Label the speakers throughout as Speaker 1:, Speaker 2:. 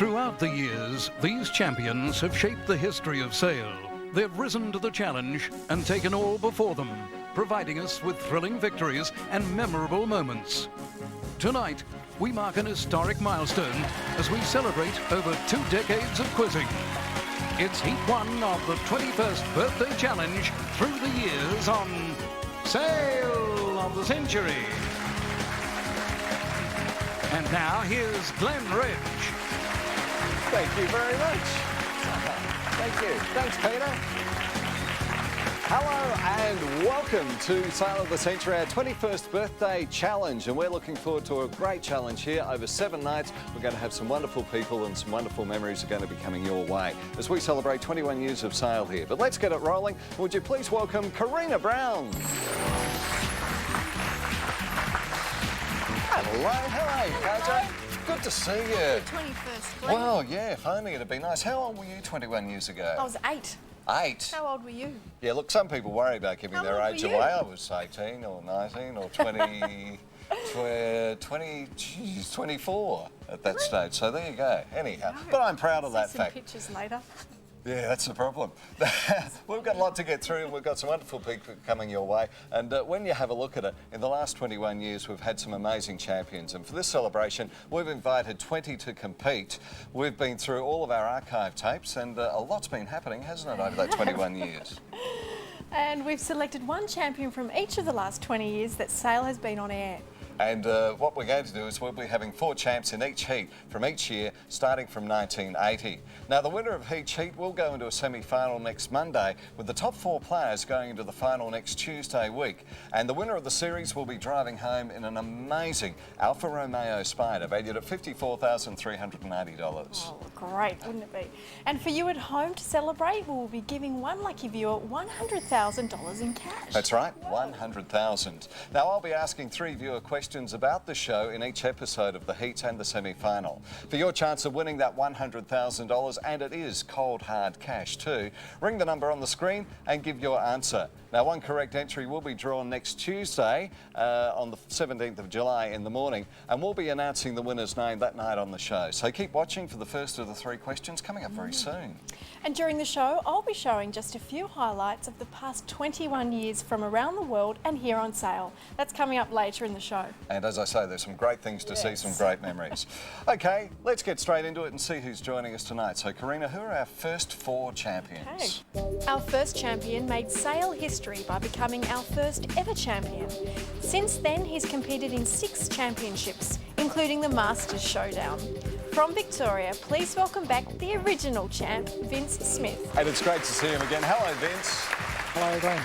Speaker 1: Throughout the years, these champions have shaped the history of sail. They've risen to the challenge and taken all before them, providing us with thrilling victories and memorable moments. Tonight, we mark an historic milestone as we celebrate over 2 decades of quizzing. It's Heat 1 of the 21st Birthday Challenge through the years on Sail of the Century. And now here's Glenn Ridge.
Speaker 2: Thank you very much. Thank you. Thanks, Peter. Hello and welcome to Sail of the Century, our 21st Birthday Challenge. And we're looking forward to a great challenge here over 7 nights. We're going to have some wonderful people and some wonderful memories are going to be coming your way as we celebrate 21 years of sail here. But let's get it rolling. Would you please welcome Karina Brown. Hello, KJ. Good to see you.
Speaker 3: 21st, Glenn.
Speaker 2: Well, yeah, if only it'd be nice. How old were you 21 years ago?
Speaker 3: I was 8.
Speaker 2: 8?
Speaker 3: How old were you?
Speaker 2: Yeah, look, some people worry about giving
Speaker 3: How
Speaker 2: their
Speaker 3: old
Speaker 2: age
Speaker 3: were you?
Speaker 2: away. I was 18 or 19 or 20, 24 at that stage. So there you go. Anyhow, but I'm proud of that
Speaker 3: See
Speaker 2: fact.
Speaker 3: some pictures later.
Speaker 2: Yeah, that's the problem. We've got a lot to get through and we've got some wonderful people coming your way. And when you have a look at it, in the last 21 years we've had some amazing champions. And for this celebration, we've invited 20 to compete. We've been through all of our archive tapes and a lot's been happening, hasn't it, over that 21 years?
Speaker 3: And we've selected one champion from each of the last 20 years that Sail has been on air.
Speaker 2: And what we're going to do is we'll be having 4 champs in each heat from each year, starting from 1980. Now, the winner of each heat will go into a semi-final next Monday, with the top 4 players going into the final next Tuesday week. And the winner of the series will be driving home in an amazing Alfa Romeo Spider, valued at $54,380.
Speaker 3: Oh, great, wouldn't it be? And for you at home to celebrate, we will be giving one lucky viewer $100,000 in cash.
Speaker 2: That's right, 100,000. Now, I'll be asking 3 viewer questions about the show in each episode of the heat and the semi-final. For your chance of winning that $100,000, and it is cold hard cash too, ring the number on the screen and give your answer. Now, one correct entry will be drawn next Tuesday on the 17th of July in the morning, and we'll be announcing the winner's name that night on the show. So keep watching for the first of the 3 questions coming up very soon.
Speaker 3: And during the show, I'll be showing just a few highlights of the past 21 years from around the world and here on Sail. That's coming up later in the show.
Speaker 2: And as I say, there's some great things to see, some great memories. OK, let's get straight into it and see who's joining us tonight. So, Karina, who are our first 4 champions?
Speaker 3: Okay. Our first champion made Sail history by becoming our first ever champion. Since then, he's competed in 6 championships, including the Masters Showdown. From Victoria, please welcome back the original champ, Vince Smith.
Speaker 2: And it's great to see him again. Hello, Vince.
Speaker 4: Hello, Glenn.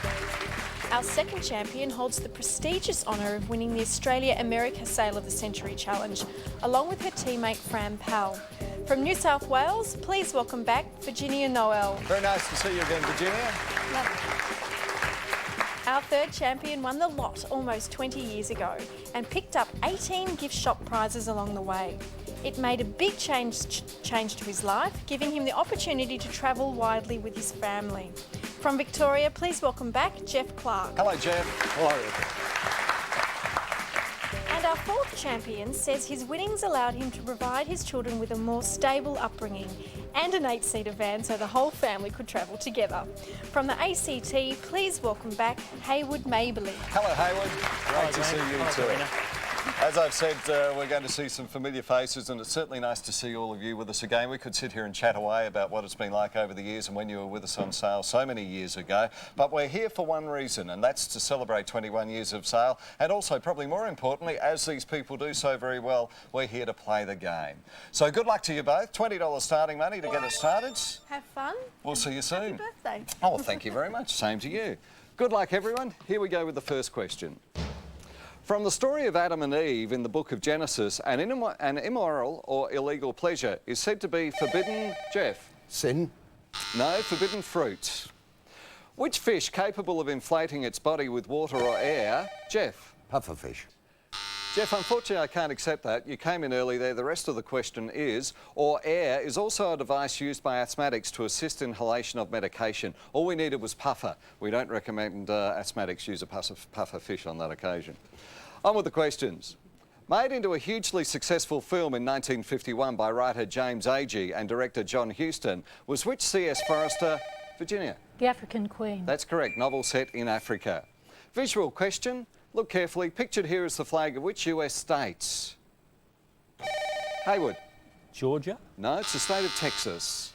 Speaker 3: Our second champion holds the prestigious honour of winning the Australia-America Sail of the Century Challenge, along with her teammate Fran Powell. From New South Wales, please welcome back Virginia Noel.
Speaker 2: Very nice to see you again, Virginia.
Speaker 3: Our third champion won the lot almost 20 years ago and picked up 18 gift shop prizes along the way. It made a big change to his life, giving him the opportunity to travel widely with his family. From Victoria, please welcome back Geoff Clark.
Speaker 2: Hello, Geoff. Hello.
Speaker 3: And our fourth champion says his winnings allowed him to provide his children with a more stable upbringing and an 8-seater van so the whole family could travel together. From the ACT, please welcome back Hayward Mayberley.
Speaker 2: Hello, Hayward. Great to see you too.
Speaker 4: Karina.
Speaker 2: As I've said, we're going to see some familiar faces, and it's certainly nice to see all of you with us again. We could sit here and chat away about what it's been like over the years and when you were with us on Sail so many years ago. But we're here for one reason, and that's to celebrate 21 years of Sail. And also, probably more importantly, as these people do so very well, we're here to play the game. So good luck to you both. $20 starting money to get us started.
Speaker 3: Have fun.
Speaker 2: We'll see you soon.
Speaker 3: Happy birthday.
Speaker 2: Oh, well, thank you very much. Same to you. Good luck, everyone. Here we go with the first question. From the story of Adam and Eve in the book of Genesis, an immoral or illegal pleasure is said to be forbidden, Geoff?
Speaker 4: Sin.
Speaker 2: No, forbidden fruit. Which fish capable of inflating its body with water or air, Geoff?
Speaker 4: Pufferfish.
Speaker 2: Geoff, unfortunately I can't accept that. You came in early there. The rest of the question is, or air is also a device used by asthmatics to assist inhalation of medication. All we needed was puffer. We don't recommend asthmatics use a puffer fish on that occasion. On with the questions. Made into a hugely successful film in 1951 by writer James Agee and director John Huston, was which C.S. Forester, Virginia?
Speaker 4: The African Queen.
Speaker 2: That's correct. Novel set in Africa. Visual question. Look carefully. Pictured here is the flag of which US states? Hayward.
Speaker 5: Georgia?
Speaker 2: No, it's the state of Texas.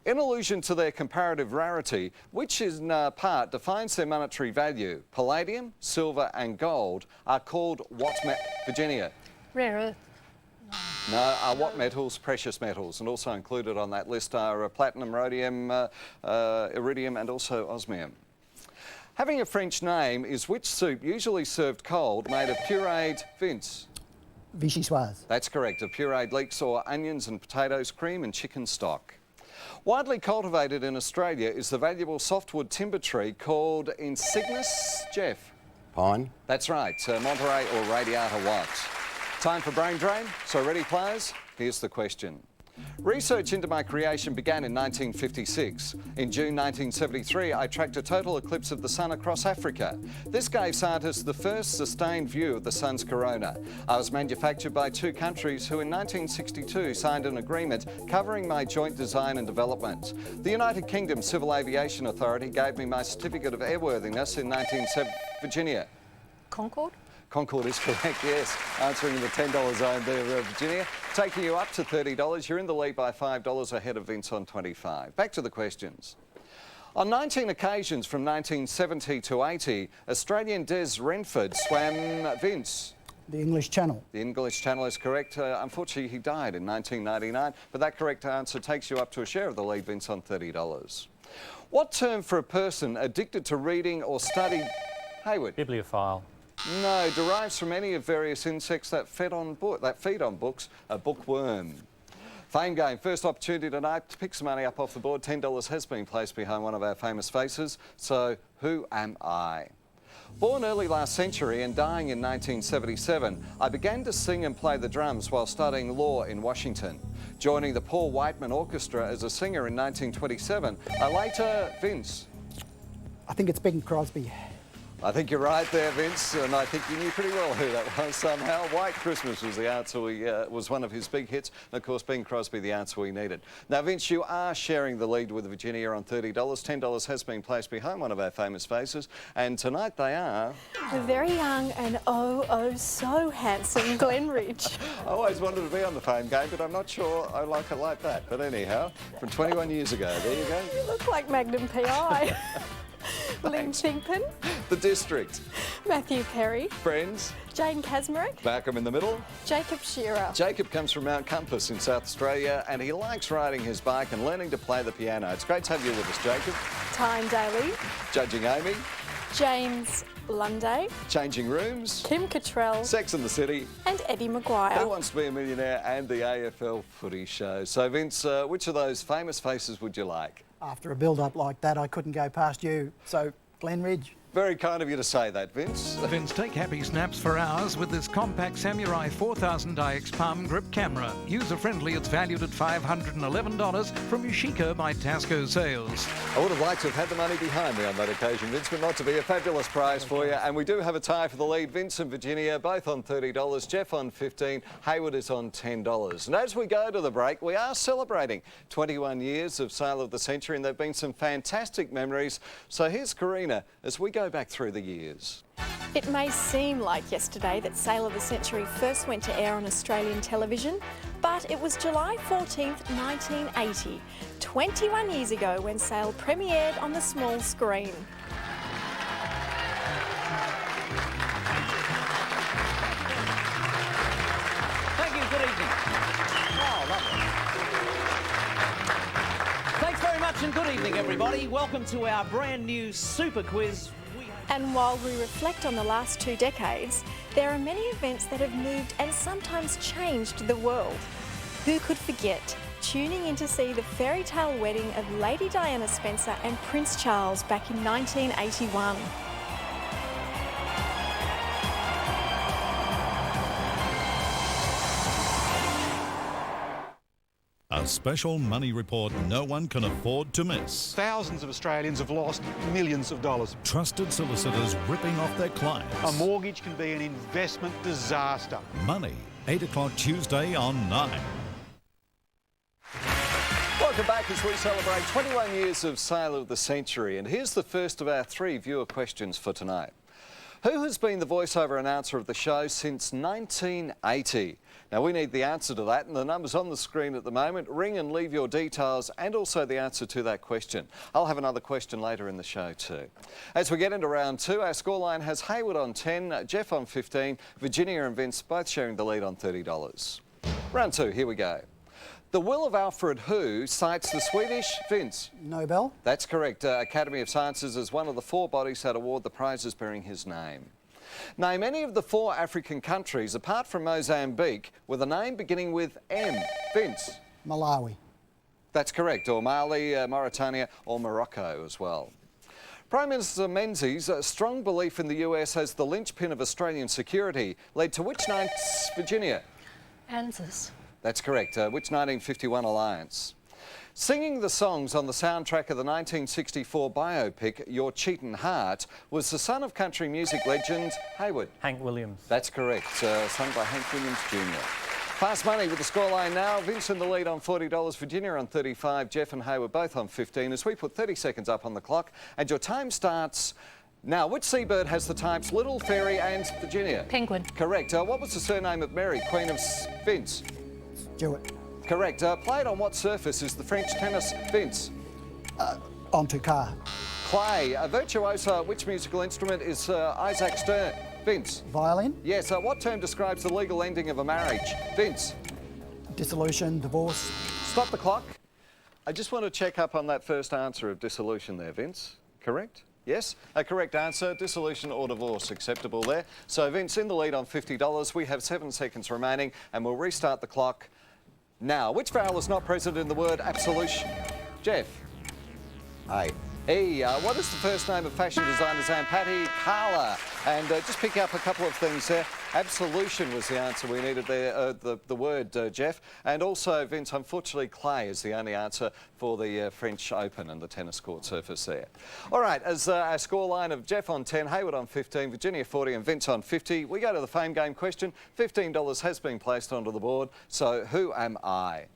Speaker 2: In allusion to their comparative rarity, which in part defines their monetary value, palladium, silver and gold are called what Virginia?
Speaker 4: Rare earth.
Speaker 2: No, are what metals? Precious metals. And also included on that list are platinum, rhodium, iridium and also osmium. Having a French name is which soup usually served cold made of pureed, Vince?
Speaker 6: Vichyssoise.
Speaker 2: That's correct. Of pureed leeks or onions and potatoes, cream and chicken stock. Widely cultivated in Australia is the valuable softwood timber tree called Insignis, Geoff?
Speaker 6: Pine.
Speaker 2: That's right, Monterey or Radiata White. Time for Brain Drain. So ready, players? Here's the question. Research into my creation began in 1956. In June 1973, I tracked a total eclipse of the sun across Africa. This gave scientists the first sustained view of the sun's corona. I was manufactured by two countries who in 1962 signed an agreement covering my joint design and development. The United Kingdom Civil Aviation Authority gave me my certificate of airworthiness in 1970. Virginia.
Speaker 4: Concord?
Speaker 2: Concord is correct, yes. Answering in the $10 zone there, Virginia. Taking you up to $30. You're in the lead by $5 ahead of Vince on 25. Back to the questions. On 19 occasions from 1970 to 80, Australian Des Renford swam, Vince?
Speaker 6: The English Channel.
Speaker 2: The English Channel is correct. Unfortunately, he died in 1999, but that correct answer takes you up to a share of the lead, Vince, on $30. What term for a person addicted to reading or study... Hayward?
Speaker 5: Bibliophile.
Speaker 2: No, derives from any of various insects that feed on books, a bookworm. Fame game, first opportunity tonight to pick some money up off the board. $10 has been placed behind one of our famous faces. So, who am I? Born early last century and dying in 1977, I began to sing and play the drums while studying law in Washington. Joining the Paul Whiteman Orchestra as a singer in 1927, I later... Vince?
Speaker 6: I think it's Bing Crosby.
Speaker 2: I think you're right there, Vince, and I think you knew pretty well who that was somehow. White Christmas was the answer was one of his big hits, and of course Bing Crosby the answer we needed. Now, Vince, you are sharing the lead with Virginia on $30. $10 has been placed behind one of our famous faces, and tonight they are...
Speaker 3: The very young and so handsome Glenn Ridge.
Speaker 2: I always wanted to be on the Fame game, but I'm not sure I like it like that. But anyhow, from 21 years ago, there you go.
Speaker 3: You look like Magnum PI. Lynn Chinkpin.
Speaker 2: The District.
Speaker 3: Matthew Perry.
Speaker 2: Friends.
Speaker 3: Jane Kasmerick.
Speaker 2: Malcolm in the middle.
Speaker 3: Jacob Shearer.
Speaker 2: Jacob comes from Mount Compass in South Australia and he likes riding his bike and learning to play the piano. It's great to have you with us, Jacob.
Speaker 3: Tyne Daly.
Speaker 2: Judging Amy.
Speaker 3: James Lunday.
Speaker 2: Changing Rooms.
Speaker 3: Kim Cottrell.
Speaker 2: Sex and the City.
Speaker 3: And Eddie Maguire.
Speaker 2: Who Wants to Be a Millionaire and the AFL Footy Show. So, Vince, which of those famous faces would you like?
Speaker 6: After a build-up like that, I couldn't go past you. So, Glen Ridge.
Speaker 2: Very kind of you to say that, Vince.
Speaker 1: Vince, take happy snaps for hours with this compact Samurai 4000 IX palm grip camera. User-friendly, it's valued at $511 from Yashica by Tasco Sales.
Speaker 2: I would have liked to have had the money behind me on that occasion, Vince, but not to be. A fabulous prize for you. And we do have a tie for the lead. Vince and Virginia, both on $30. Geoff on $15. Hayward is on $10. And as we go to the break, we are celebrating 21 years of Sale of the Century, and there have been some fantastic memories. So here's Karina as we go back through the years.
Speaker 3: It may seem like yesterday that Sale of the Century first went to air on Australian television, but it was July 14th, 1980, 21 years ago when Sale premiered on the small screen.
Speaker 7: Thank you, good evening. Oh, lovely. Thanks very much and good evening, everybody. Welcome to our brand new super quiz.
Speaker 3: And while we reflect on the last 2 decades, there are many events that have moved and sometimes changed the world. Who could forget tuning in to see the fairy tale wedding of Lady Diana Spencer and Prince Charles back in 1981?
Speaker 5: A special money report no one can afford to miss.
Speaker 8: Thousands of Australians have lost millions of dollars.
Speaker 5: Trusted solicitors ripping off their clients.
Speaker 8: A mortgage can be an investment disaster.
Speaker 5: Money, 8 o'clock Tuesday on 9.
Speaker 2: Welcome back as we celebrate 21 years of Sale of the Century. And here's the first of our 3 viewer questions for tonight. Who has been the voiceover announcer of the show since 1980? Now, we need the answer to that, and the number's on the screen at the moment. Ring and leave your details and also the answer to that question. I'll have another question later in the show too. As we get into round 2, our scoreline has Hayward on 10, Geoff on 15, Virginia and Vince both sharing the lead on $30. Round 2, here we go. The will of Alfred Who cites the Swedish, Vince?
Speaker 6: Nobel.
Speaker 2: That's correct. Academy of Sciences is one of the 4 bodies that award the prizes bearing his name. Name any of the 4 African countries, apart from Mozambique, with a name beginning with M. Vince?
Speaker 6: Malawi.
Speaker 2: That's correct. Or Mali, Mauritania or Morocco as well. Prime Minister Menzies' strong belief in the US as the linchpin of Australian security led to which night's Virginia?
Speaker 4: ANZUS.
Speaker 2: That's correct. Which 1951 alliance? Singing the songs on the soundtrack of the 1964 biopic Your Cheatin' Heart was the son of country music legend Hayward.
Speaker 9: Hank Williams.
Speaker 2: That's correct. Sung by Hank Williams Jr. Fast money with the scoreline now. Vince in the lead on $40, Virginia on 35, Geoff and Hayward both on 15 as we put 30 seconds up on the clock and your time starts now. Which seabird has the types Little, Fairy and Virginia?
Speaker 4: Penguin.
Speaker 2: Correct. What was the surname of Mary, Queen of Vince?
Speaker 6: Stewart.
Speaker 2: Correct. Played on what surface is the French tennis, Vince?
Speaker 6: Onto car.
Speaker 2: Clay. A virtuoso, which musical instrument is Isaac Stern? Vince?
Speaker 6: Violin.
Speaker 2: Yes. What term describes the legal ending of a marriage? Vince?
Speaker 6: Dissolution, divorce.
Speaker 2: Stop the clock. I just want to check up on that first answer of dissolution there, Vince. Correct? Yes? A correct answer, dissolution or divorce, acceptable there. So Vince in the lead on $50. We have 7 seconds remaining and we'll restart the clock now. Which vowel is not present in the word absolution? Geoff?
Speaker 10: A.
Speaker 2: E. What is the first name of fashion designer Zampatti? Carla. And just pick up a couple of things there. Absolution was the answer we needed there, the word, Geoff. And also, Vince, unfortunately, clay is the only answer for the French Open and the tennis court surface there. All right, as our scoreline of Geoff on 10, Hayward on 15, Virginia 40 and Vince on 50, we go to the fame game question. $15 has been placed onto the board, so who am I?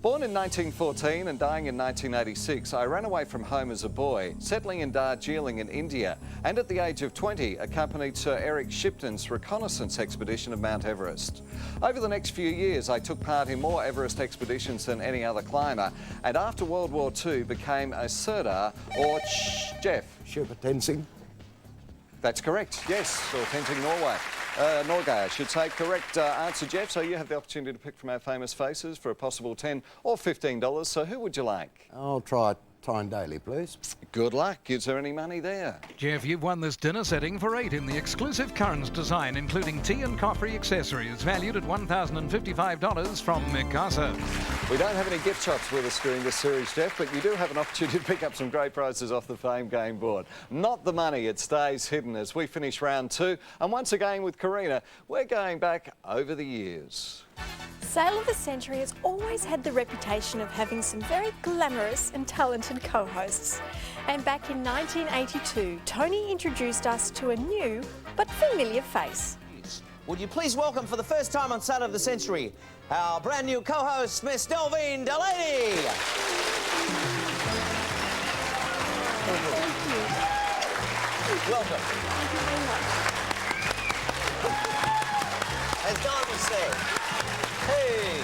Speaker 2: Born in 1914 and dying in 1986, I ran away from home as a boy, settling in Darjeeling in India, and at the age of 20 accompanied Sir Eric Shipton's reconnaissance expedition of Mount Everest. Over the next few years, I took part in more Everest expeditions than any other climber, and after World War II became a Sirdar, or Geoff?
Speaker 10: Sherpa Tenzing.
Speaker 2: That's correct, yes, or Tenzing Norway. Norgay, I should say. Correct answer, Geoff. So you have the opportunity to pick from our famous faces for a possible $10 or $15. So who would you like?
Speaker 10: I'll try Tyne Daly, please.
Speaker 2: Good luck. Is there any money there?
Speaker 1: Geoff, you've won this dinner setting for 8 in the exclusive Currans design, including tea and coffee accessories, valued at $1,055 from Mikasa.
Speaker 2: We don't have any gift shops with us during this series, Geoff, but you do have an opportunity to pick up some great prizes off the Fame Game board. Not the money, it stays hidden as we finish round 2. And once again with Karina, we're going back over the years.
Speaker 3: Sale of the Century has always had the reputation of having some very glamorous and talented co-hosts. And back in 1982, Tony introduced us to a new but familiar face.
Speaker 7: Would you please welcome for the first time on Sale of the Century, our brand new co-host, Miss Delvine Delaney.
Speaker 3: Thank you.
Speaker 7: Welcome.
Speaker 3: Thank you very much.
Speaker 7: As Don would say, hey.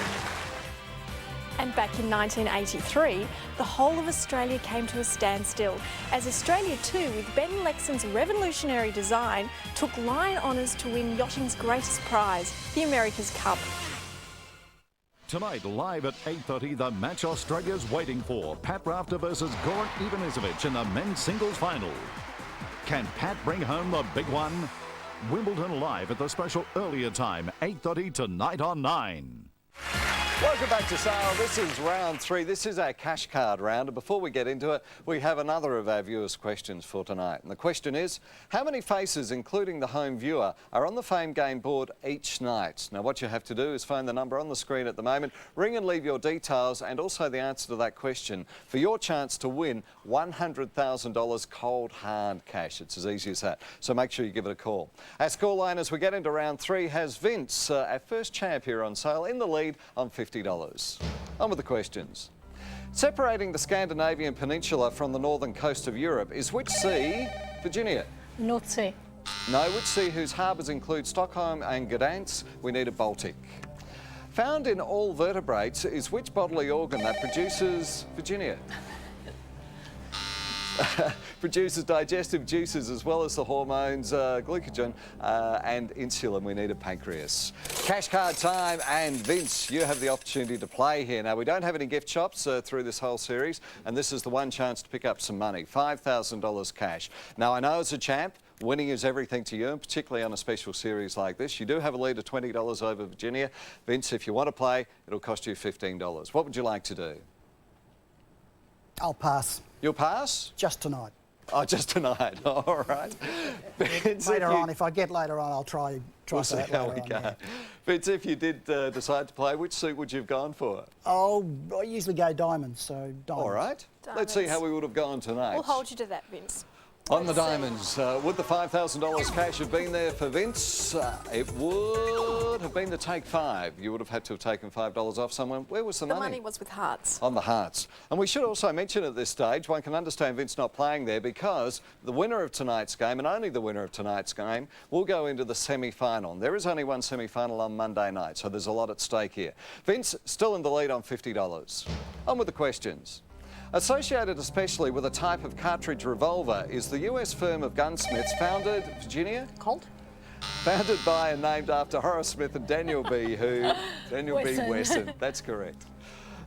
Speaker 3: And back in 1983, the whole of Australia came to a standstill as Australia 2, with Ben Lexon's revolutionary design, took line honours to win yachting's greatest prize, the America's Cup.
Speaker 5: Tonight, live at 8:30, the match Australia's waiting for. Pat Rafter versus Goran Ivanisevic in the men's singles final. Can Pat bring home the big one? Wimbledon live at the special earlier time, 8:30 tonight on 9.
Speaker 2: Welcome back to Sale. This is round 3. This is our cash card round. And before we get into it, we have another of our viewers' questions for tonight. And the question is, how many faces, including the home viewer, are on the Fame Game board each night? Now, what you have to do is phone the number on the screen at the moment, ring and leave your details and also the answer to that question for your chance to win $100,000 cold hard cash. It's as easy as that. So make sure you give it a call. Our scoreline as we get into round 3 has Vince, our first champ here on Sale, in the lead on $50. On with the questions. Separating the Scandinavian peninsula from the northern coast of Europe is which sea? Virginia?
Speaker 4: North Sea.
Speaker 2: No, which sea whose harbours include Stockholm and Gdansk? We need a Baltic. Found in all vertebrates is which bodily organ that produces, Virginia? Produces digestive juices as well as the hormones glycogen and insulin. We need a pancreas. Cash card time, and Vince, you have the opportunity to play here. Now, we don't have any gift shops through this whole series, and this is the one chance to pick up some money, $5,000 cash. Now, I know as a champ, winning is everything to you, and particularly on a special series like this. You do have a lead of $20 over Virginia. Vince, if you want to play, it'll cost you $15. What would you like to do?
Speaker 6: I'll pass.
Speaker 2: You'll pass?
Speaker 6: Just tonight.
Speaker 2: Oh, just tonight. All right. Vince,
Speaker 6: Later on, if I get later on, I'll try
Speaker 2: we'll
Speaker 6: for
Speaker 2: see
Speaker 6: that
Speaker 2: how
Speaker 6: later
Speaker 2: we
Speaker 6: on,
Speaker 2: go.
Speaker 6: yeah.
Speaker 2: Vince, if you did decide to play, which suit would you have gone for?
Speaker 6: Oh, I usually go diamonds, so diamonds.
Speaker 2: All right. Let's see how we would have gone tonight.
Speaker 3: We'll hold you to that, Vince.
Speaker 2: On the diamonds, would the $5,000 cash have been there for Vince? It would have been the take 5. You would have had to have taken $5 off someone. Where was the money?
Speaker 3: The money was with hearts.
Speaker 2: On the hearts. And we should also mention at this stage, one can understand Vince not playing there because the winner of tonight's game, and only the winner of tonight's game, will go into the semi-final. There is only one semi-final on Monday night, so there's a lot at stake here. Vince, still in the lead on $50. On with the questions. Associated especially with a type of cartridge revolver is the US firm of gunsmiths founded, Virginia?
Speaker 4: Colt.
Speaker 2: Founded by and named after Horace Smith and Daniel B. who? Daniel B. Wesson. That's correct.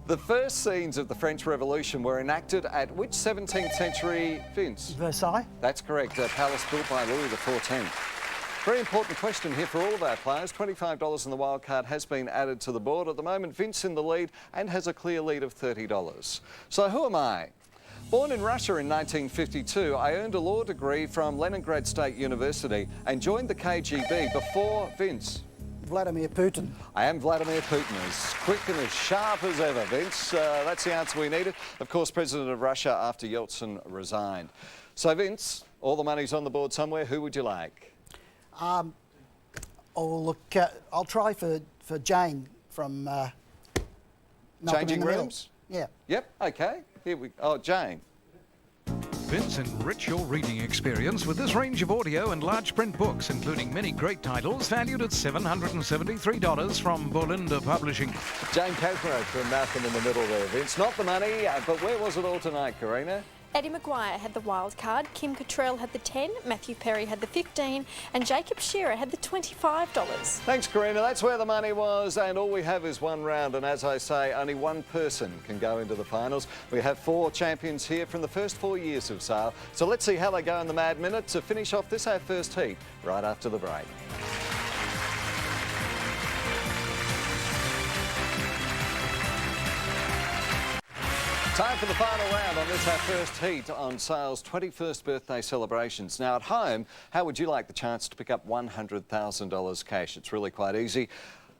Speaker 2: The first scenes of the French Revolution were enacted at which 17th century, Vince?
Speaker 6: Versailles.
Speaker 2: That's correct. A palace built by Louis XIV. Very important question here for all of our players. $25 in the wild card has been added to the board. At the moment, Vince in the lead and has a clear lead of $30. So who am I? Born in Russia in 1952, I earned a law degree from Leningrad State University and joined the KGB before Vince.
Speaker 6: Vladimir Putin.
Speaker 2: I am Vladimir Putin, as quick and as sharp as ever, Vince. That's the answer we needed. Of course, President of Russia after Yeltsin resigned. So, Vince, all the money's on the board somewhere. Who would you like?
Speaker 6: Oh, look, I'll try for Jane from Malcolm
Speaker 2: Changing
Speaker 6: in the Middle.
Speaker 2: rooms?
Speaker 6: Yeah.
Speaker 2: Yep, okay. Here we Oh, Jane.
Speaker 1: Vince, enrich your reading experience with this range of audio and large print books, including many great titles valued at $773 from Bolinda Publishing.
Speaker 2: Jane Casmero from Malcolm in the Middle there, Vince. Not the money, but where was it all tonight, Karina?
Speaker 3: Eddie Maguire had the wild card, Kim Cattrall had the 10, Matthew Perry had the 15, and Jacob Shearer had the $25.
Speaker 2: Thanks, Karina. That's where the money was, and all we have is one round, and as I say, only one person can go into the finals. We have 4 champions here from the first 4 years of Sale, so let's see how they go in the Mad Minute to finish off this our first heat right after the break. Time for the final round on this, our first heat on Sale's 21st birthday celebrations. Now, at home, how would you like the chance to pick up $100,000 cash? It's really quite easy.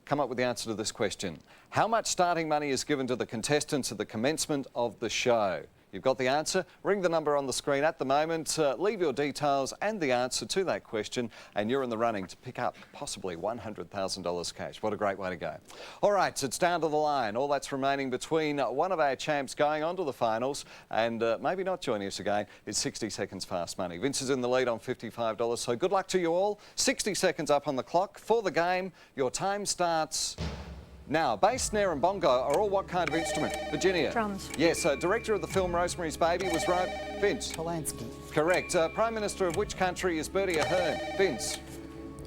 Speaker 2: Come up with the answer to this question. How much starting money is given to the contestants at the commencement of the show? You've got the answer. Ring the number on the screen at the moment. Leave your details and the answer to that question, and you're in the running to pick up possibly $100,000 cash. What a great way to go. All right, so it's down to the line. All that's remaining between one of our champs going on to the finals and maybe not joining us again is 60 seconds fast money. Vince is in the lead on $55, so good luck to you all. 60 seconds up on the clock for the game. Your time starts now. Bass, snare and bongo are all what kind of instrument? Virginia?
Speaker 4: Drums.
Speaker 2: Yes, director of the film Rosemary's Baby was Vince?
Speaker 6: Polanski.
Speaker 2: Correct. Prime Minister of which country is Bertie Ahern? Vince?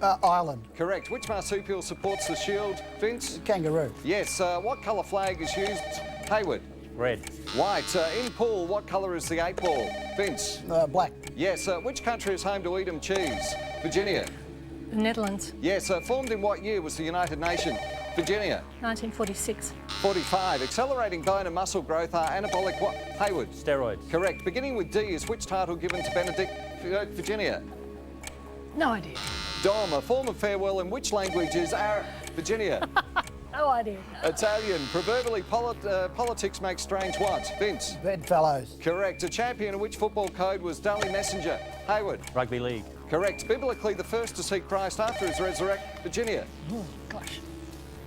Speaker 6: Ireland.
Speaker 2: Correct. Which marsupial supports the shield? Vince?
Speaker 6: Kangaroo.
Speaker 2: Yes. What colour flag is used? Hayward?
Speaker 9: Red.
Speaker 2: White. In pool, what colour is the 8 ball? Vince?
Speaker 6: Black.
Speaker 2: Yes. Which country is home to Edam cheese? Virginia?
Speaker 4: The Netherlands.
Speaker 2: Yes. Formed in what year was the United Nations? Virginia.
Speaker 4: 1946.
Speaker 2: 45. Accelerating bone and muscle growth are anabolic what? Hayward.
Speaker 9: Steroids.
Speaker 2: Correct. Beginning with D is which title given to Benedict, Virginia?
Speaker 4: No idea.
Speaker 2: Dom, a form of farewell in which language is Virginia?
Speaker 4: No idea.
Speaker 2: Italian. Proverbially, politics make strange what? Vince.
Speaker 6: Bedfellows.
Speaker 2: Correct. A champion in which football code was Daily Messenger? Hayward.
Speaker 9: Rugby league.
Speaker 2: Correct. Biblically, the first to see Christ after his resurrection? Virginia.
Speaker 4: Oh, gosh.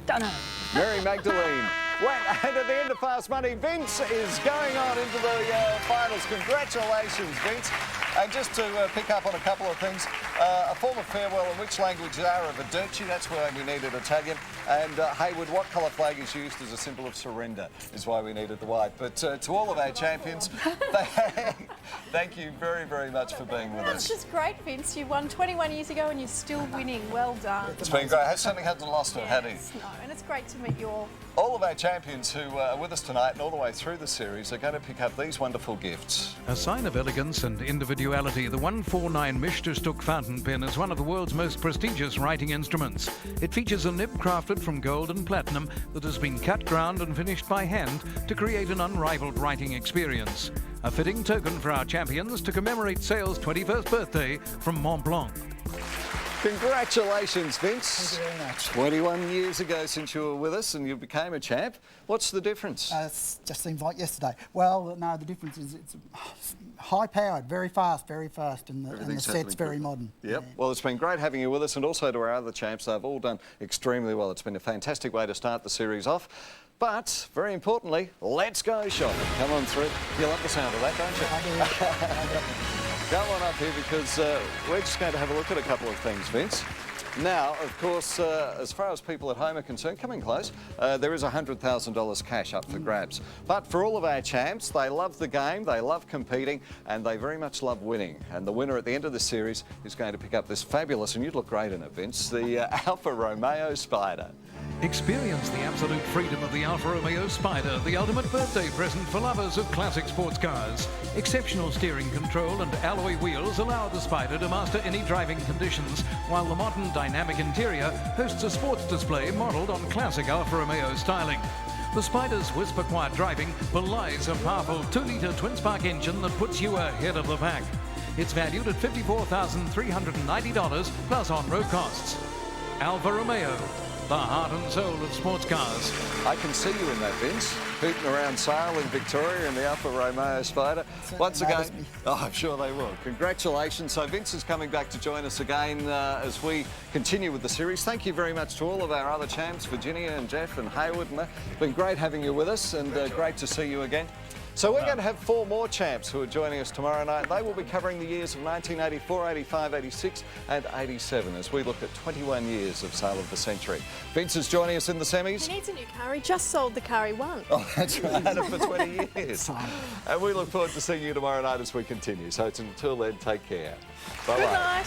Speaker 4: Don't know.
Speaker 2: Mary Magdalene. And at the end of Fast Money, Vince is going on into the finals. Congratulations, Vince. And just to pick up on a couple of things, a form of farewell in which language is Arrivederci, that's why we needed Italian. And Hayward, what colour flag is used as a symbol of surrender is why we needed the white. But to all of our champions, thank you very, very much for being with
Speaker 3: That's
Speaker 2: us.
Speaker 3: just great, Vince. You won 21 years ago and you're still winning. Well done.
Speaker 2: It's been great. Certainly hasn't lost it, had he?
Speaker 3: No, and it's great to meet you all.
Speaker 2: All of our champions who are with us tonight and all the way through the series are going to pick up these wonderful gifts.
Speaker 1: A sign of elegance and individuality, the 149 Michterstuck fountain pen is one of the world's most prestigious writing instruments. It features a nib crafted from gold and platinum that has been cut, ground and finished by hand to create an unrivaled writing experience. A fitting token for our champions to commemorate Sale's 21st birthday from Mont Blanc.
Speaker 2: Congratulations, Vince.
Speaker 6: Thank you very much.
Speaker 2: 21 years ago since you were with us and you became a champ. What's the difference?
Speaker 6: It just seems like yesterday. Well, no, the difference is it's high-powered, very fast, and the
Speaker 2: Everything's
Speaker 6: set's
Speaker 2: happening
Speaker 6: very
Speaker 2: quickly.
Speaker 6: modern.
Speaker 2: Yep.
Speaker 6: Yeah.
Speaker 2: Well, it's been great having you with us, and also to our other champs. They've all done extremely well. It's been a fantastic way to start the series off. But, very importantly, let's go shopping. Come on through. You love the sound of that, don't you?
Speaker 6: I do.
Speaker 2: Come on up here because we're just going to have a look at a couple of things, Vince. Now, of course, as far as people at home are concerned, coming close, there is $100,000 cash up for grabs. But for all of our champs, they love the game, they love competing, and they very much love winning. And the winner at the end of the series is going to pick up this fabulous, and you'd look great in it, Vince, the Alfa Romeo Spider.
Speaker 1: Experience the absolute freedom of the Alfa Romeo Spider, the ultimate birthday present for lovers of classic sports cars. Exceptional steering control and alloy wheels allow the Spider to master any driving conditions, while the modern dynamic interior hosts a sports display modelled on classic Alfa Romeo styling. The Spider's whisper-quiet driving belies a powerful 2-litre twin-spark engine that puts you ahead of the pack. It's valued at $54,390 plus on-road costs. Alfa Romeo, the heart and soul of sports cars.
Speaker 2: I can see you in that, Vince, hooting around Sale in Victoria in the Alfa Romeo Spider. Once again, I'm sure they will. Congratulations. So Vince is coming back to join us again as we continue with the series. Thank you very much to all of our other champs, Virginia and Geoff and Hayward. It's been great having you with us and great to see you again. So we're going to have 4 more champs who are joining us tomorrow night. They will be covering the years of 1984, 85, 86 and 87 as we look at 21 years of Sale of the Century. Vince is joining us in the semis.
Speaker 3: He needs a new car. He just sold the car he won.
Speaker 2: Oh, that's right. Had it for 20 years. And we look forward to seeing you tomorrow night as we continue. So until then, take care. Bye-bye.
Speaker 3: Good night.